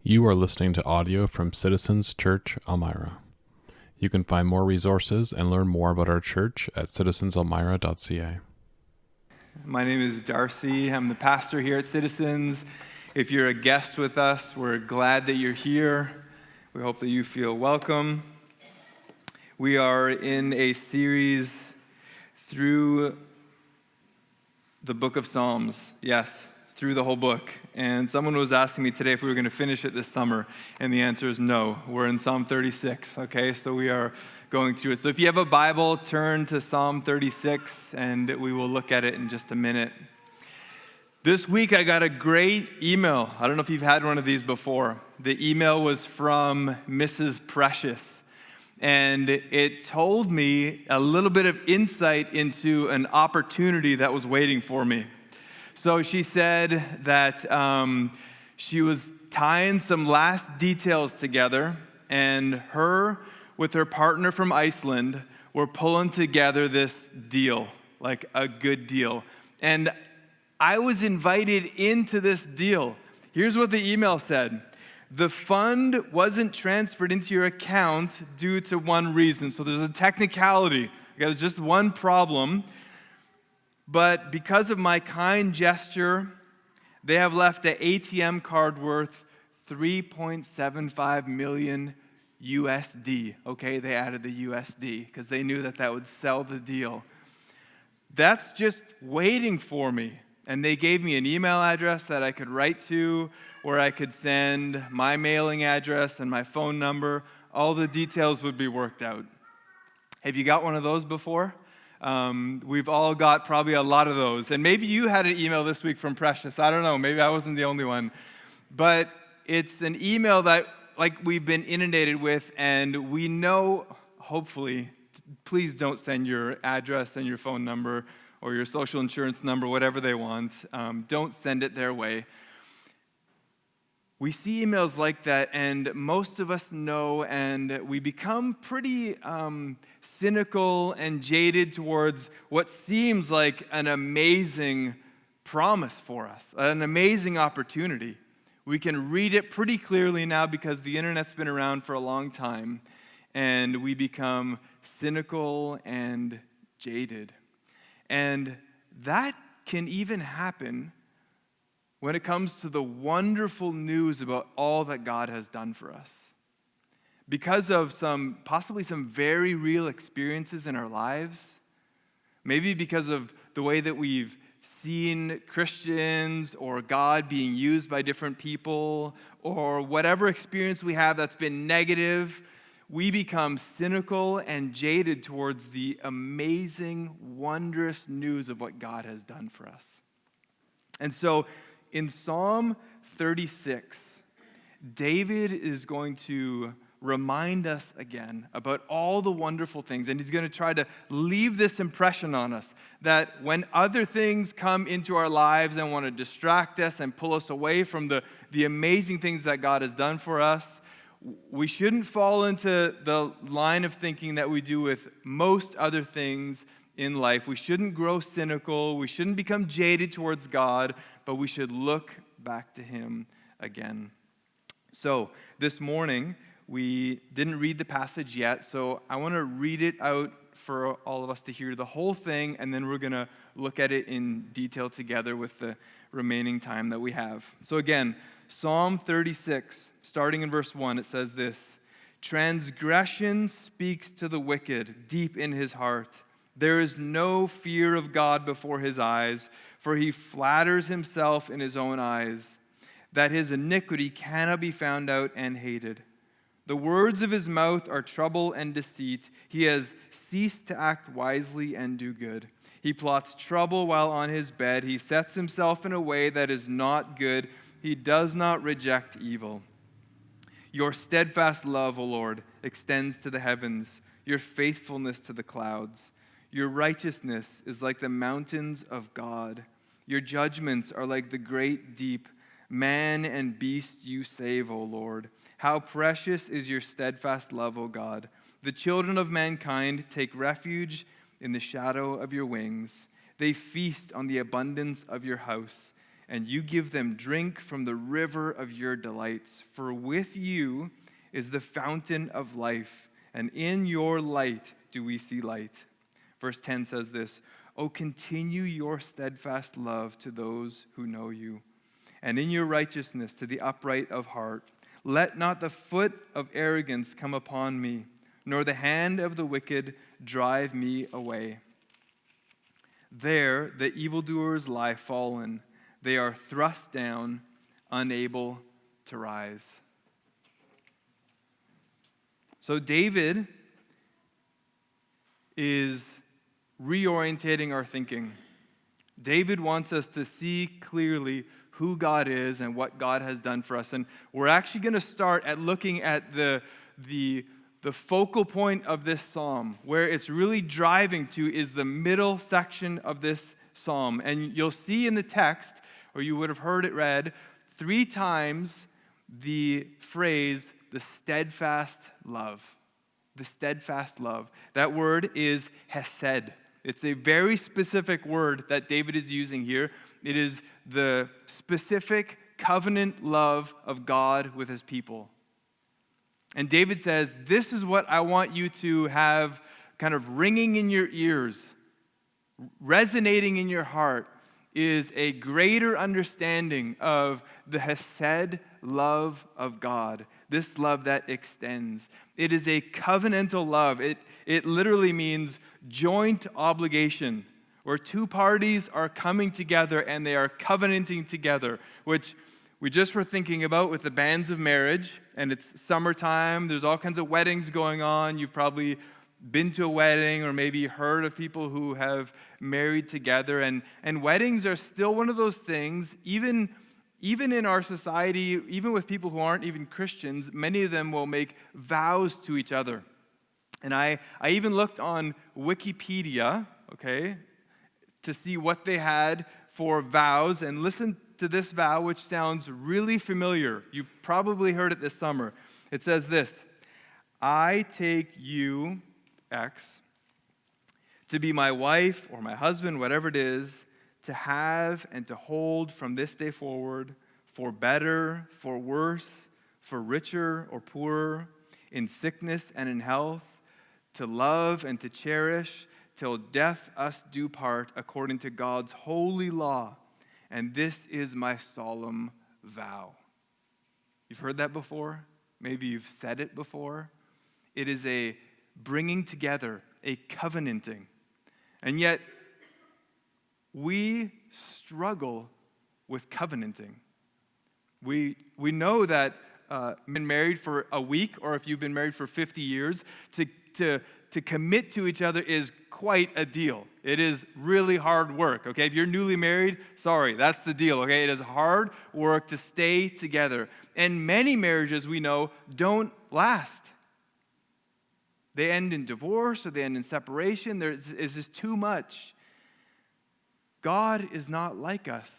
You are listening to audio from Citizens Church Elmira. You can find more resources and learn more about our church at citizenselmira.ca. My name is Darcy. I'm the pastor here at Citizens. If you're a guest with us, we're glad that you're here. We hope that you feel welcome. We are in a series through the book of Psalms. Yes, through the whole book. And someone was asking me today if we were going to finish it this summer, and the answer is no. We're in Psalm 36, okay? So we are going through it. So if you have a Bible, turn to Psalm 36, and we will look at it in just a minute. This week I got a great email. I don't know if you've had one of these before. The email was from Mrs. Precious, and it told me a little bit of insight into an opportunity that was waiting for me. So she said that she was tying some last details together, and her with her partner from Iceland were pulling together this deal, like a good deal. And I was invited into this deal. Here's what the email said. The fund wasn't transferred into your account due to one reason. So there's a technicality. There's just one problem. But because of my kind gesture, they have left an ATM card worth 3.75 million USD. Okay, they added the USD because they knew that would sell the deal. That's just waiting for me. And they gave me an email address that I could write to, where I could send my mailing address and my phone number. All the details would be worked out. Have you got one of those before? We've all got probably a lot of those. And maybe you had an email this week from Precious. I don't know. Maybe I wasn't the only one. But it's an email that we've been inundated with, and we know, hopefully, please don't send your address and your phone number or your social insurance number, whatever they want. Don't send it their way. We see emails like that, and most of us know, and we become pretty cynical and jaded towards what seems like an amazing promise for us, an amazing opportunity. We can read it pretty clearly now because the internet's been around for a long time, and we become cynical and jaded. And that can even happen when it comes to the wonderful news about all that God has done for us. Because of possibly some very real experiences in our lives, maybe because of the way that we've seen Christians or God being used by different people, or whatever experience we have that's been negative, we become cynical and jaded towards the amazing, wondrous news of what God has done for us. And so in Psalm 36, David is going to remind us again about all the wonderful things, and he's going to try to leave this impression on us that when other things come into our lives and want to distract us and pull us away from the amazing things that God has done for us, we shouldn't fall into the line of thinking that we do with most other things in life. We shouldn't grow cynical. We shouldn't become jaded towards God, but we should look back to Him again. So this morning, we didn't read the passage yet, so I want to read it out for all of us to hear the whole thing, and then we're going to look at it in detail together with the remaining time that we have. So again, Psalm 36, starting in verse 1, it says this: "Transgression speaks to the wicked deep in his heart. There is no fear of God before his eyes, for he flatters himself in his own eyes, that his iniquity cannot be found out and hated. The words of his mouth are trouble and deceit. He has ceased to act wisely and do good. He plots trouble while on his bed. He sets himself in a way that is not good. He does not reject evil. Your steadfast love, O Lord, extends to the heavens, your faithfulness to the clouds. Your righteousness is like the mountains of God. Your judgments are like the great deep. Man and beast you save, O Lord. How precious is your steadfast love, O God. The children of mankind take refuge in the shadow of your wings. They feast on the abundance of your house. and you give them drink from the river of your delights. For with you is the fountain of life, and in your light do we see light. Verse 10 says this, "Oh, continue your steadfast love to those who know you, and in your righteousness to the upright of heart. Let not the foot of arrogance come upon me, nor the hand of the wicked drive me away. There the evildoers lie fallen. They are thrust down, unable to rise." So David is reorientating our thinking. David wants us to see clearly who God is and what God has done for us. And we're actually going to start at looking at the focal point of this psalm. Where it's really driving to is the middle section of this psalm. And you'll see in the text, or you would have heard it read, 3 times the phrase, the steadfast love. The steadfast love. That word is hesed. It's a very specific word that David is using here. It is the specific covenant love of God with his people. And David says, this is what I want you to have kind of ringing in your ears, resonating in your heart, is a greater understanding of the hesed love of God, this love that extends. It is a covenantal love. It literally means joint obligation, where 2 parties are coming together and they are covenanting together, which we just were thinking about with the bands of marriage, and it's summertime. There's all kinds of weddings going on. You've probably been to a wedding or maybe heard of people who have married together. And weddings are still one of those things, even in our society, even with people who aren't even Christians, many of them will make vows to each other. And I even looked on Wikipedia, to see what they had for vows, and listen to this vow, which sounds really familiar. You probably heard it this summer. It says this, "I take you, X, to be my wife or my husband, whatever it is, to have and to hold from this day forward, for better, for worse, for richer or poorer, in sickness and in health, to love and to cherish, till death us do part, according to God's holy law. And this is my solemn vow." You've heard that before? Maybe you've said it before. It is a bringing together, a covenanting. And yet, we struggle with covenanting. We know that been married for a week, or if you've been married for 50 years, to commit to each other is quite a deal. It is really hard work, okay? If you're newly married, sorry, that's the deal, okay? It is hard work to stay together. And many marriages, we know, don't last. They end in divorce or they end in separation. There is just too much. God is not like us.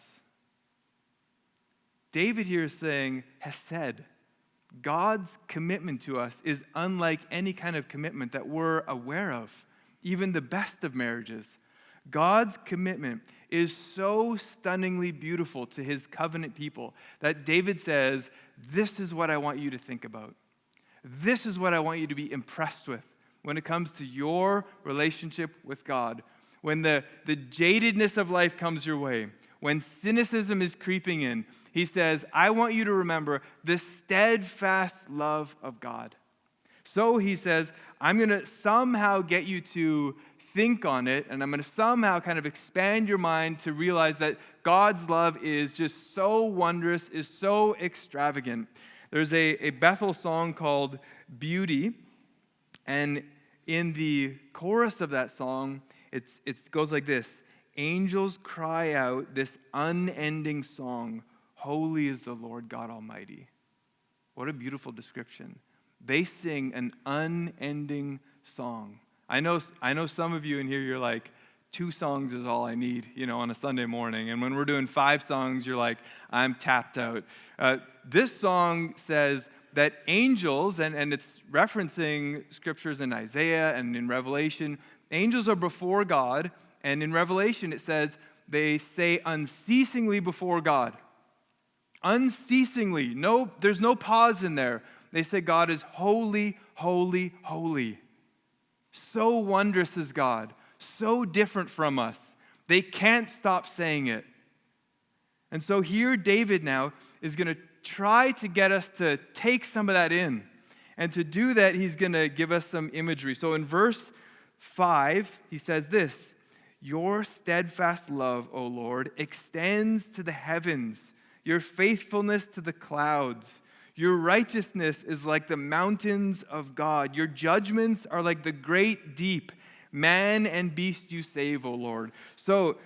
David here is saying, hesed. God's commitment to us is unlike any kind of commitment that we're aware of, even the best of marriages. God's commitment is so stunningly beautiful to his covenant people that David says, this is what I want you to think about. This is what I want you to be impressed with when it comes to your relationship with God. When the jadedness of life comes your way, when cynicism is creeping in, he says, I want you to remember the steadfast love of God. So he says, I'm going to somehow get you to think on it, and I'm going to somehow kind of expand your mind to realize that God's love is just so wondrous, is so extravagant. There's a Bethel song called Beauty, and in the chorus of that song, it goes like this. Angels cry out this unending song, holy is the Lord God Almighty. What a beautiful description. They sing an unending song. I know some of you in here, you're like, 2 songs is all I need, on a Sunday morning. And when we're doing 5 songs, you're like, I'm tapped out. This song says that angels, and it's referencing scriptures in Isaiah and in Revelation, angels are before God, and in Revelation it says they say unceasingly before God. Unceasingly. No, there's no pause in there. They say God is holy, holy, holy. So wondrous is God. So different from us. They can't stop saying it. And so here David now is going to try to get us to take some of that in. And to do that, he's going to give us some imagery. So in verse 5, he says this, "Your steadfast love, O Lord, extends to the heavens, your faithfulness to the clouds. Your righteousness is like the mountains of God. Your judgments are like the great deep. Man and beast you save, O Lord." So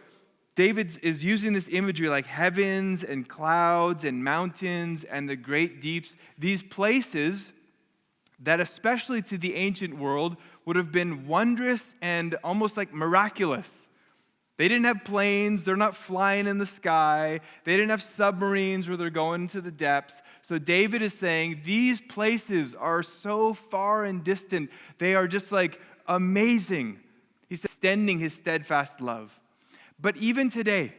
David is using this imagery like heavens and clouds and mountains and the great deeps. These places that especially to the ancient world would have been wondrous and almost like miraculous. They didn't have planes, they're not flying in the sky, they didn't have submarines where they're going into the depths. So David is saying these places are so far and distant, they are just like amazing. He's extending his steadfast love. But even today,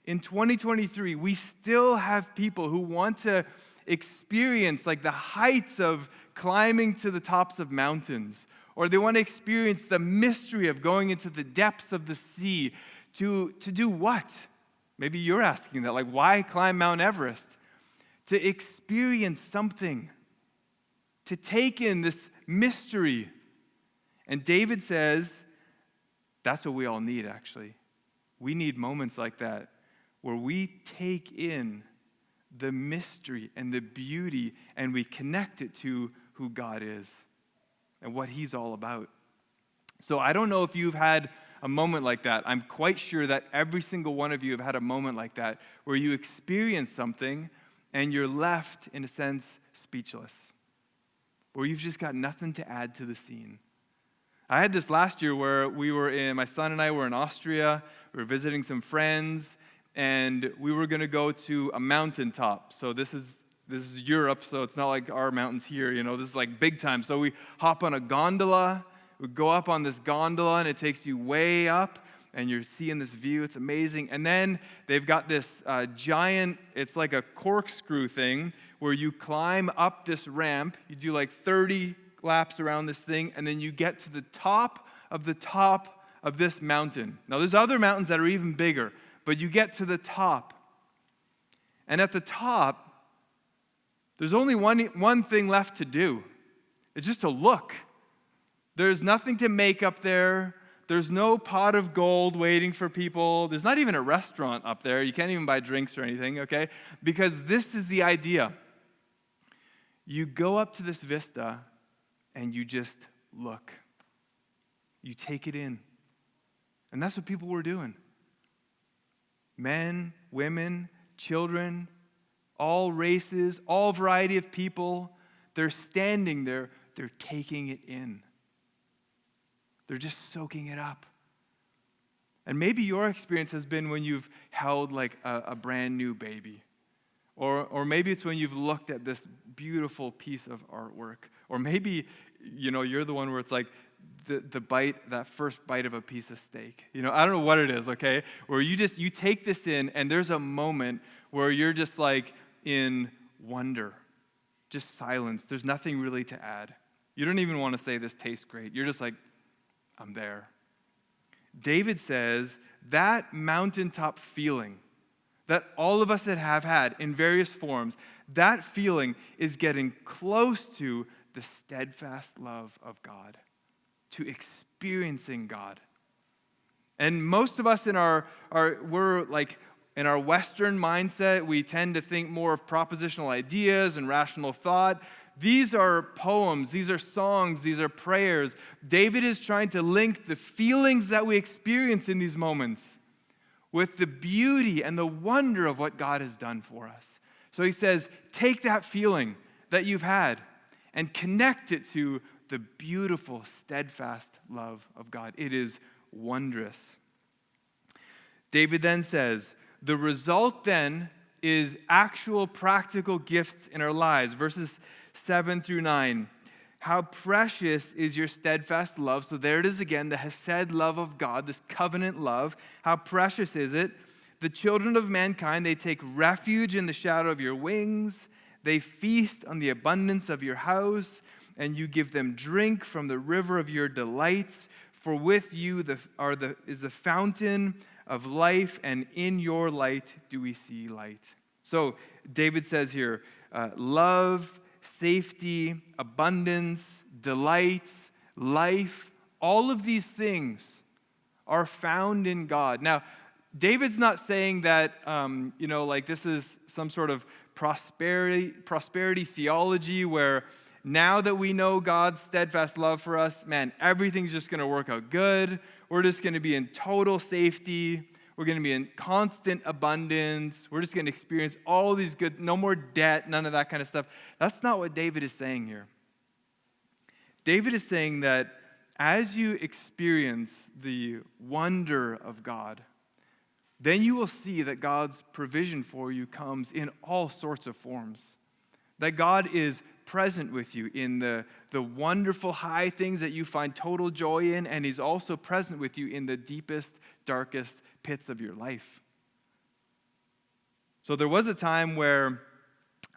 in 2023, we still have people who want to experience like the heights of climbing to the tops of mountains, or they want to experience the mystery of going into the depths of the sea. To do what? Maybe you're asking that, like, why climb Mount Everest? To experience something, to take in this mystery. And David says, that's what we all need, actually. We need moments like that, where we take in the mystery and the beauty, and we connect it to who God is and what he's all about. So I don't know if you've had a moment like that. I'm quite sure that every single one of you have had a moment like that, where you experience something and you're left, in a sense, speechless, where you've just got nothing to add to the scene. I had this last year where my son and I were in Austria, we were visiting some friends, and we were going to go to a mountaintop. So this is Europe, so it's not like our mountains here, this is like big time. So we hop on a gondola, we go up on this gondola, and it takes you way up, and you're seeing this view. It's amazing. And then they've got this giant, it's like a corkscrew thing, where you climb up this ramp. You do like 30 laps around this thing, and then you get to the top of this mountain. Now, there's other mountains that are even bigger, but you get to the top. And at the top, there's only one thing left to do. It's just to look. There's nothing to make up there. There's no pot of gold waiting for people. There's not even a restaurant up there. You can't even buy drinks or anything, okay? Because this is the idea. You go up to this vista, and you just look. You take it in. And that's what people were doing. Men, women, children, all races, all variety of people, they're standing there, they're taking it in. They're just soaking it up. And maybe your experience has been when you've held like a brand new baby. Or maybe it's when you've looked at this beautiful piece of artwork. Or maybe, you're the one where it's like that first bite of a piece of steak. I don't know what it is, okay? Where you take this in, and there's a moment where you're just like in wonder. Just silence. There's nothing really to add. You don't even want to say this tastes great. You're just like, I'm there. David says that mountaintop feeling that all of us that have had in various forms, that feeling is getting close to the steadfast love of God, to experiencing God. And most of us we're like in our Western mindset, we tend to think more of propositional ideas and rational thought. These are poems, these are songs, these are prayers. David is trying to link the feelings that we experience in these moments with the beauty and the wonder of what God has done for us. So he says, take that feeling that you've had and connect it to the beautiful, steadfast love of God. It is wondrous. David then says, the result then is actual practical gifts in our lives. Verses 7 through 9. How precious is your steadfast love. So there it is again, the Hesed love of God, this covenant love. How precious is it? The children of mankind, they take refuge in the shadow of your wings. They feast on the abundance of your house, and you give them drink from the river of your delights. For with you is the fountain of life, and in your light do we see light. So David says here, love, safety, abundance, delight, life, all of these things are found in God. Now, David's not saying that, like this is some sort of prosperity theology where now that we know God's steadfast love for us, man, everything's just going to work out good. We're just going to be in total safety. We're going to be in constant abundance. We're just going to experience all these good, no more debt, none of that kind of stuff. That's not what David is saying here. David is saying that as you experience the wonder of God, then you will see that God's provision for you comes in all sorts of forms. That God is present with you in the wonderful high things that you find total joy in, and He's also present with you in the deepest, darkest pits of your life. So there was a time where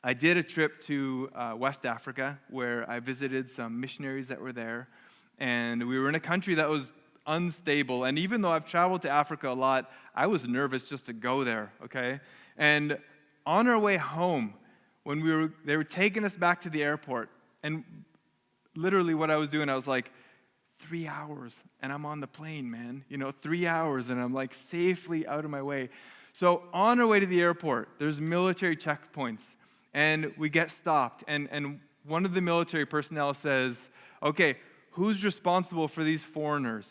I did a trip to West Africa where I visited some missionaries that were there, and we were in a country that was unstable. And even though I've traveled to Africa a lot, I was nervous just to go there, okay? And on our way home, when they were taking us back to the airport, and literally what I was doing, I was like, 3 hours, and I'm on the plane, man. 3 hours, and I'm like safely out of my way. So on our way to the airport, there's military checkpoints, and we get stopped. And one of the military personnel says, okay, who's responsible for these foreigners?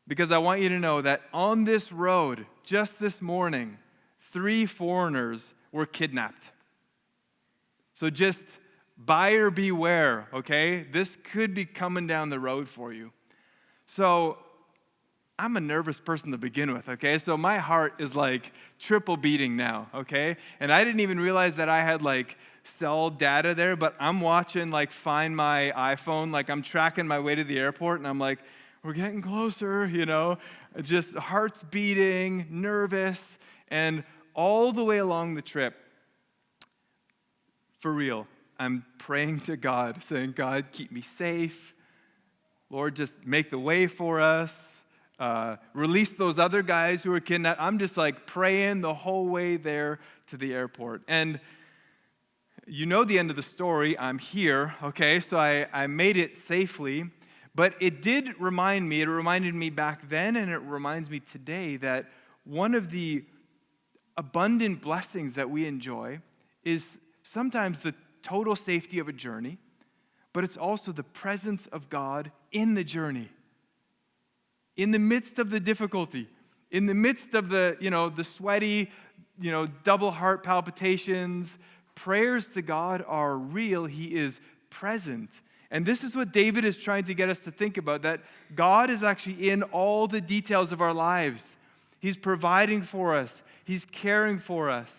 Because I want you to know that on this road, just this morning, 3 foreigners were kidnapped. So just buyer beware, okay? This could be coming down the road for you. So I'm a nervous person to begin with, okay? So my heart is like triple beating now, okay? And I didn't even realize that I had like cell data there, but I'm watching like Find My iPhone, like I'm tracking my way to the airport, and I'm like, we're getting closer, just heart's beating, nervous, and all the way along the trip, for real, I'm praying to God, saying, God, keep me safe. Lord, just make the way for us. Release those other guys who were kidnapped. I'm just like praying the whole way there to the airport. And you know the end of the story. I'm here, okay? So I made it safely. But it reminded me back then, and it reminds me today that one of the abundant blessings that we enjoy is sometimes the total safety of a journey, but it's also the presence of God in the journey. In the midst of the difficulty, in the midst of the sweaty, double heart palpitations, prayers to God are real. He is present. And this is what David is trying to get us to think about, that God is actually in all the details of our lives. He's providing for us. He's caring for us.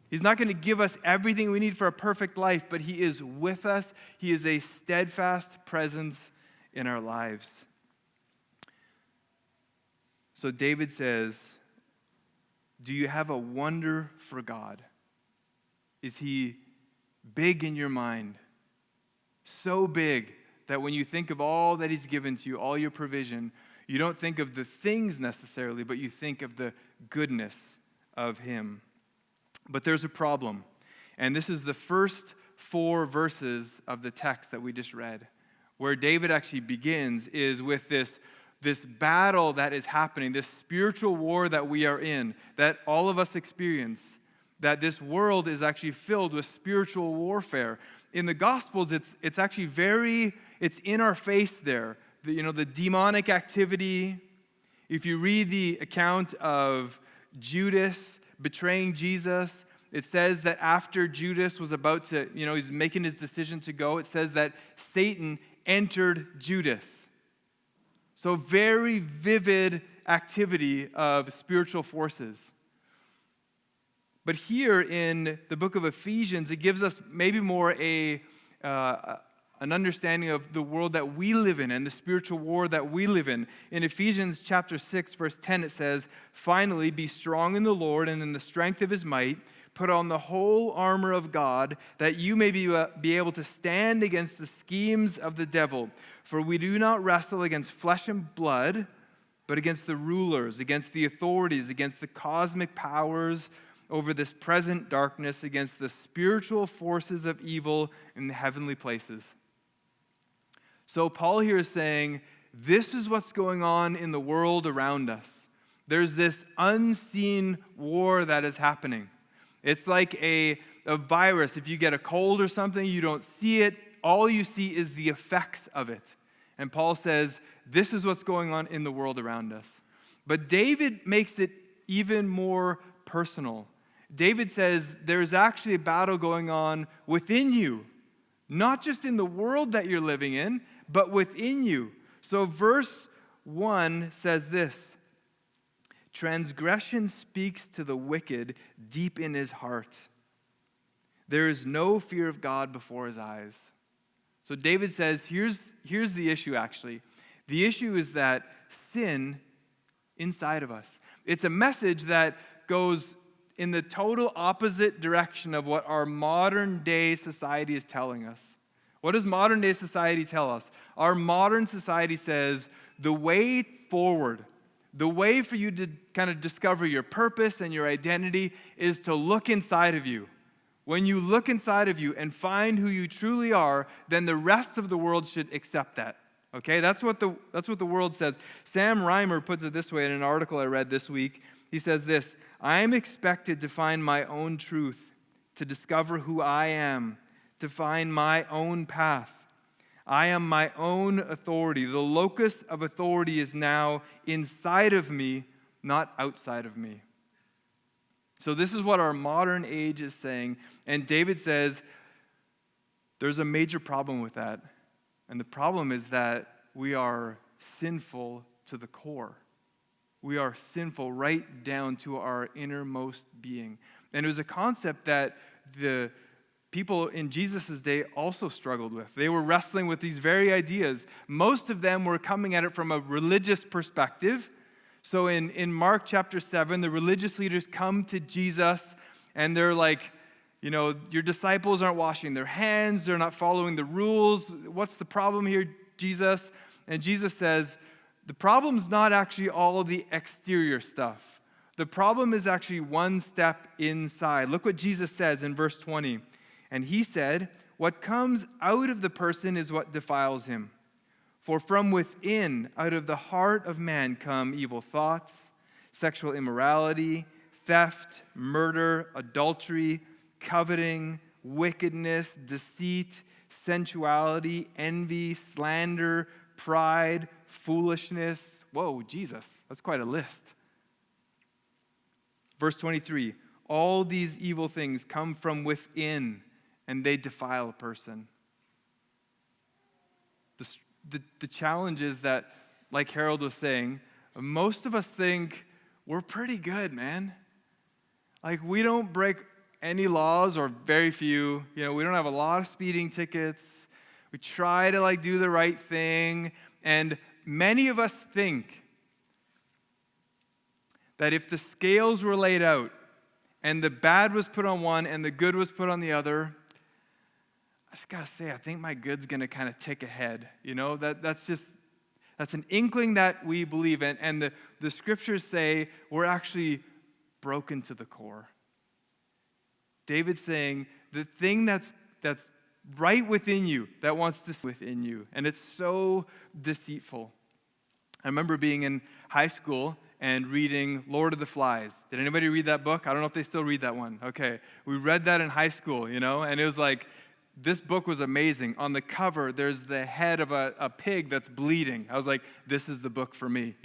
He's not going to give us everything we need for a perfect life, but He is with us. He is a steadfast presence in our lives. So David says, do you have a wonder for God? Is He big in your mind? So big that when you think of all that He's given to you, all your provision, you don't think of the things necessarily, but you think of the goodness of Him. But there's a problem. And this is the first 4 verses of the text that we just read. Where David actually begins is with this battle that is happening, this spiritual war that we are in, that all of us experience, that this world is actually filled with spiritual warfare. In the Gospels, it's actually it's in our face there. The demonic activity. If you read the account of Judas betraying Jesus, it says that after Judas was about to, he's making his decision to go, it says that Satan entered Judas. So very vivid activity of spiritual forces. But here in the book of Ephesians, it gives us maybe more a an understanding of the world that we live in and the spiritual war that we live in. In Ephesians chapter 6, verse 10, it says, "Finally, be strong in the Lord and in the strength of his might. Put on the whole armor of God, that you may be able to stand against the schemes of the devil. For we do not wrestle against flesh and blood, but against the rulers, against the authorities, against the cosmic powers over this present darkness, against the spiritual forces of evil in the heavenly places." So Paul here is saying, this is what's going on in the world around us. There's this unseen war that is happening. It's like a virus. If you get a cold or something, you don't see it. All you see is the effects of it. And Paul says, this is what's going on in the world around us. But David makes it even more personal. David says, there's actually a battle going on within you. Not just in the world that you're living in, but within you. So verse 1 says this, "Transgression speaks to the wicked deep in his heart. There is no fear of God before his eyes." So David says, here's the issue actually. The issue is that sin inside of us. It's a message that goes in the total opposite direction of what our modern day society is telling us. What does modern day society tell us? Our modern society says the way forward, the way for you to kind of discover your purpose and your identity is to look inside of you. When you look inside of you and find who you truly are, then the rest of the world should accept that. Okay, that's what the world says. Sam Reimer puts it this way in an article I read this week. He says this, "I am expected to find my own truth, to discover who I am, to find my own path. I am my own authority. The locus of authority is now inside of me, not outside of me." So this is what our modern age is saying. And David says there's a major problem with that. And the problem is that we are sinful to the core. We are sinful right down to our innermost being. And it was a concept that the people in Jesus' day also struggled with. They were wrestling with these very ideas. Most of them were coming at it from a religious perspective. So in Mark chapter 7, the religious leaders come to Jesus and they're like, your disciples aren't washing their hands, they're not following the rules. What's the problem here, Jesus? And Jesus says, the problem's not actually all the exterior stuff. The problem is actually one step inside. Look what Jesus says in verse 20. "And he said, what comes out of the person is what defiles him. For from within, out of the heart of man, come evil thoughts, sexual immorality, theft, murder, adultery, coveting, wickedness, deceit, sensuality, envy, slander, pride, foolishness." Whoa, Jesus, that's quite a list. Verse 23, "All these evil things come from within, and they defile a person." The challenge is that, like Harold was saying, most of us think we're pretty good, man. Like, we don't break any laws, or very few. We don't have a lot of speeding tickets. We try to do the right thing. And many of us think that if the scales were laid out and the bad was put on one and the good was put on the other, I just gotta say, I think my good's gonna kind of tick ahead. That's an inkling that we believe in. And the scriptures say we're actually broken to the core. David's saying the thing that's right within you, that wants to within you, and it's so deceitful. I remember being in high school and reading Lord of the Flies. Did anybody read that book? I don't know if they still read that one. Okay, we read that in high school, and it was like, this book was amazing. On the cover, there's the head of a pig that's bleeding. I was like, this is the book for me,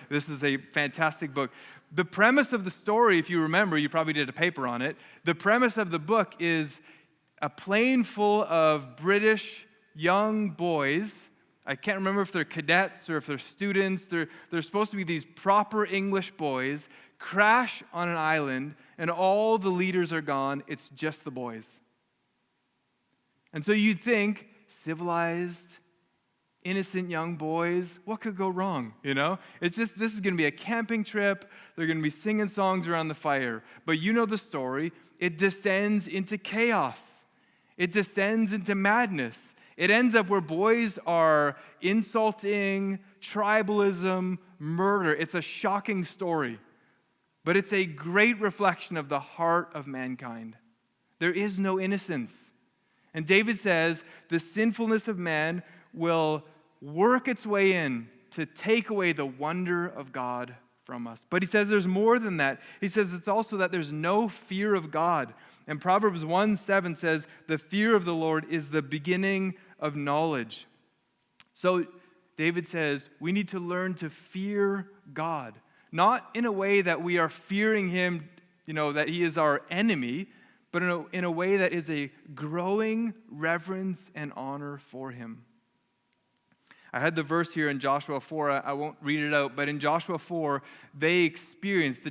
This is a fantastic book. The premise of the story, if you remember, you probably did a paper on it. The premise of the book is a plane full of British young boys. I can't remember if they're cadets or if they're students. They're supposed to be these proper English boys, crash on an island, and all the leaders are gone. It's just the boys. And so you'd think, civilized, innocent young boys. What could go wrong, It's just, this is going to be a camping trip. They're going to be singing songs around the fire. But you know the story. It descends into chaos. It descends into madness. It ends up where boys are insulting, tribalism, murder. It's a shocking story. But it's a great reflection of the heart of mankind. There is no innocence. And David says the sinfulness of man will work its way in to take away the wonder of God from us. But he says there's more than that. He says it's also that there's no fear of God. And Proverbs 1:7 says, the fear of the Lord is the beginning of knowledge. So David says we need to learn to fear God. Not in a way that we are fearing him, that he is our enemy, but in a way that is a growing reverence and honor for him. I had the verse here in Joshua 4. I won't read it out, but in Joshua 4, the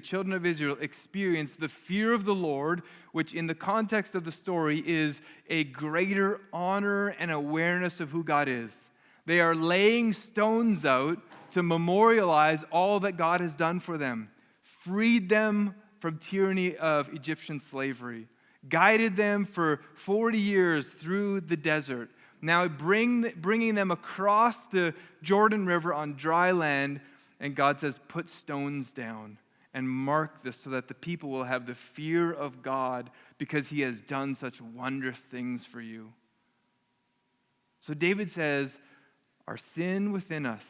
children of Israel experienced the fear of the Lord, which in the context of the story is a greater honor and awareness of who God is. They are laying stones out to memorialize all that God has done for them, freed them from tyranny of Egyptian slavery, guided them for 40 years through the desert, now bringing them across the Jordan River on dry land, and God says, put stones down and mark this so that the people will have the fear of God because he has done such wondrous things for you. So David says, our sin within us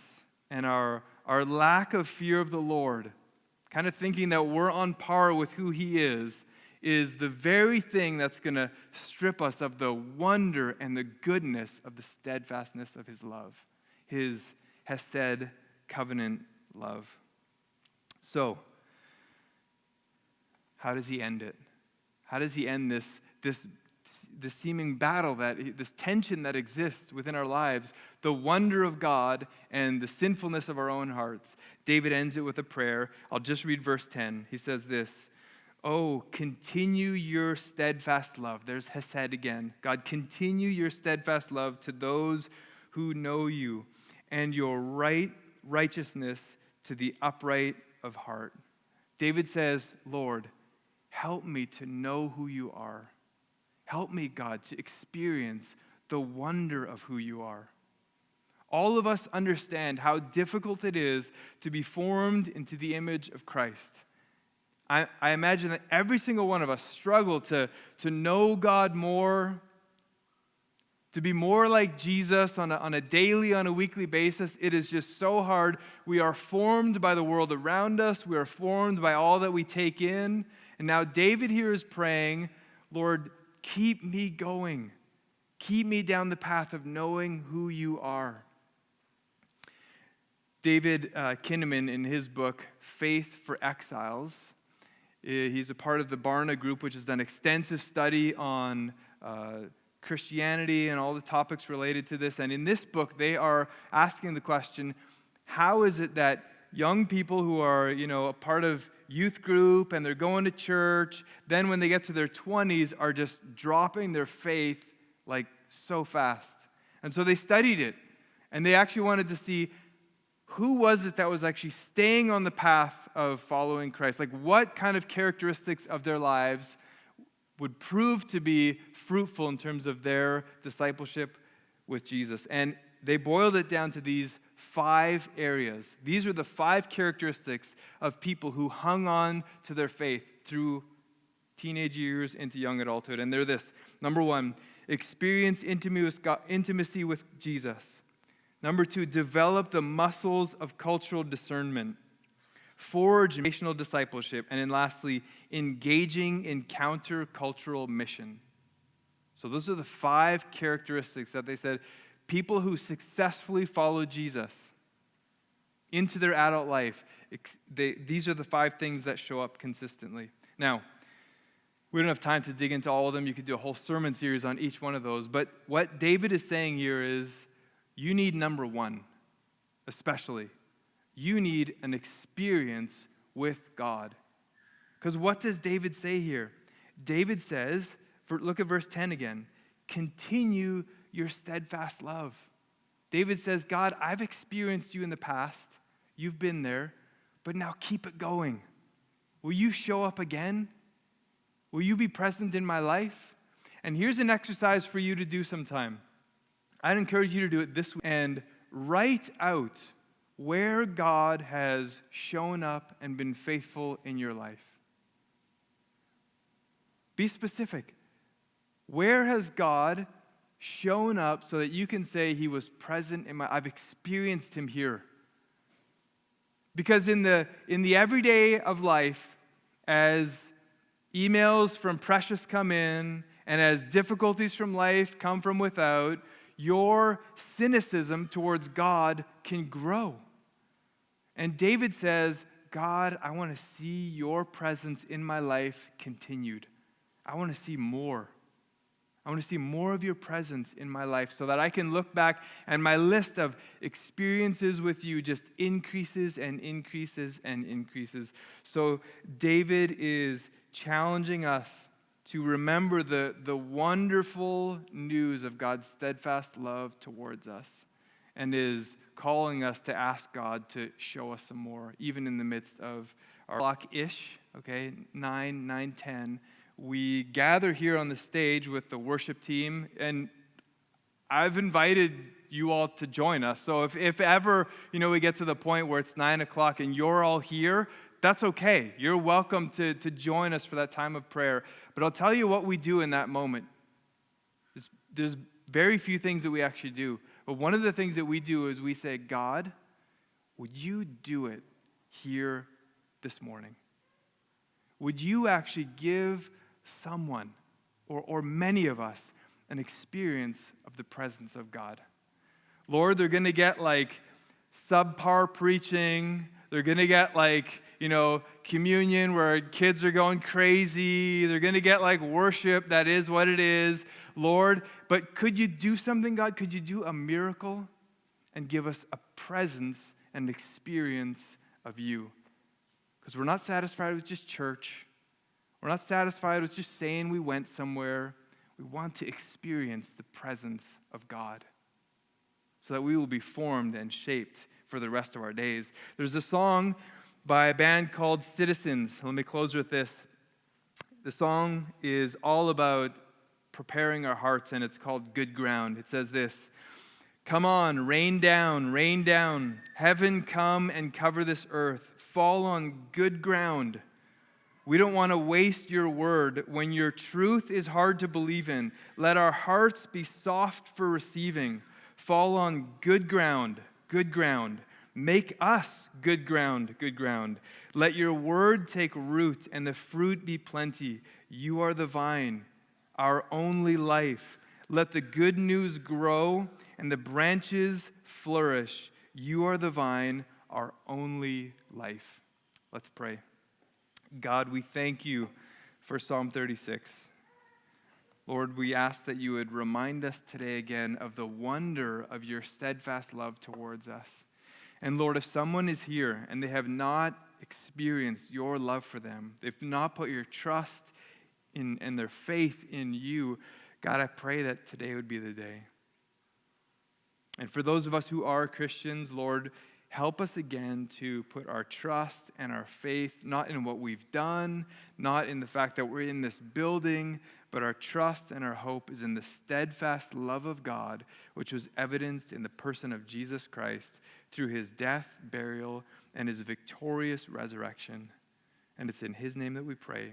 and our lack of fear of the Lord, kind of thinking that we're on par with who he is the very thing that's going to strip us of the wonder and the goodness of the steadfastness of his love, his hesed covenant love. So, how does he end it? How does he end this seeming battle, this tension that exists within our lives, the wonder of God and the sinfulness of our own hearts? David ends it with a prayer. I'll just read verse 10. He says this, oh, continue your steadfast love. There's hesed again. God, continue your steadfast love to those who know you, and your righteousness to the upright of heart. David says, Lord, help me to know who you are. Help me, God, to experience the wonder of who you are. All of us understand how difficult it is to be formed into the image of Christ. I imagine that every single one of us struggle to know God more, to be more like Jesus on a daily, on a weekly basis. It is just so hard. We are formed by the world around us. We are formed by all that we take in. And now David here is praying, Lord, keep me going. Keep me down the path of knowing who you are. David Kinnaman, in his book, Faith for Exiles, he's a part of the Barna group, which has done extensive study on Christianity and all the topics related to this. And in this book, they are asking the question, how is it that young people who are, a part of youth group and they're going to church, then when they get to their 20s are just dropping their faith like so fast? And so they studied it, and they actually wanted to see who was it that was actually staying on the path of following Christ? Like, what kind of characteristics of their lives would prove to be fruitful in terms of their discipleship with Jesus? And they boiled it down to these 5 areas. These are the 5 characteristics of people who hung on to their faith through teenage years into young adulthood. And they're this. Number 1, experience intimacy with Jesus. Number 2, develop the muscles of cultural discernment. Forge relational discipleship. And then lastly, engaging in counter-cultural mission. So those are the 5 characteristics that they said people who successfully follow Jesus into their adult life, these are the 5 things that show up consistently. Now, we don't have time to dig into all of them. You could do a whole sermon series on each one of those. But what David is saying here is, you need number 1, especially. You need an experience with God. Because what does David say here? David says, look at verse 10 again, continue your steadfast love. David says, God, I've experienced you in the past. You've been there, but now keep it going. Will you show up again? Will you be present in my life? And here's an exercise for you to do sometime. I'd encourage you to do it this week and write out where God has shown up and been faithful in your life. Be specific. Where has God shown up so that you can say he was present in I've experienced him here? Because in the everyday of life, as emails from Precious come in, and as difficulties from life come from without, your cynicism towards God can grow. And David says, God, I want to see your presence in my life continued. I want to see more. I want to see more of your presence in my life so that I can look back and my list of experiences with you just increases and increases and increases. So David is challenging us to remember the wonderful news of God's steadfast love towards us, and is calling us to ask God to show us some more, even in the midst of our clock-ish, okay, 9:10. We gather here on the stage with the worship team, and I've invited you all to join us. So if ever, we get to the point where it's 9 o'clock and you're all here, that's okay. You're welcome to join us for that time of prayer. But I'll tell you what we do in that moment. There's very few things that we actually do. But one of the things that we do is we say, God, would you do it here this morning? Would you actually give someone, or many of us, an experience of the presence of God? Lord, they're going to get subpar preaching. They're going to get communion where kids are going crazy. They're going to get worship that is what it is. Lord, but could you do something, God? Could you do a miracle and give us a presence and experience of you? Because we're not satisfied with just church. We're not satisfied with just saying we went somewhere. We want to experience the presence of God so that we will be formed and shaped for the rest of our days. There's a song by a band called Citizens. Let me close with this. The song is all about preparing our hearts, and it's called Good Ground. It says this: come on, rain down, heaven come and cover this earth, fall on good ground. We don't want to waste your word when your truth is hard to believe in. Let our hearts be soft for receiving. Fall on good ground, good ground. Make us good ground, good ground. Let your word take root and the fruit be plenty. You are the vine, our only life. Let the good news grow and the branches flourish. You are the vine, our only life. Let's pray. God, we thank you for Psalm 36. Lord, we ask that you would remind us today again of the wonder of your steadfast love towards us. And Lord, if someone is here and they have not experienced your love for them, they've not put your trust in and their faith in you, God, I pray that today would be the day. And for those of us who are Christians, Lord, help us again to put our trust and our faith not in what we've done, not in the fact that we're in this building, but our trust and our hope is in the steadfast love of God, which was evidenced in the person of Jesus Christ through his death, burial, and his victorious resurrection. And it's in his name that we pray.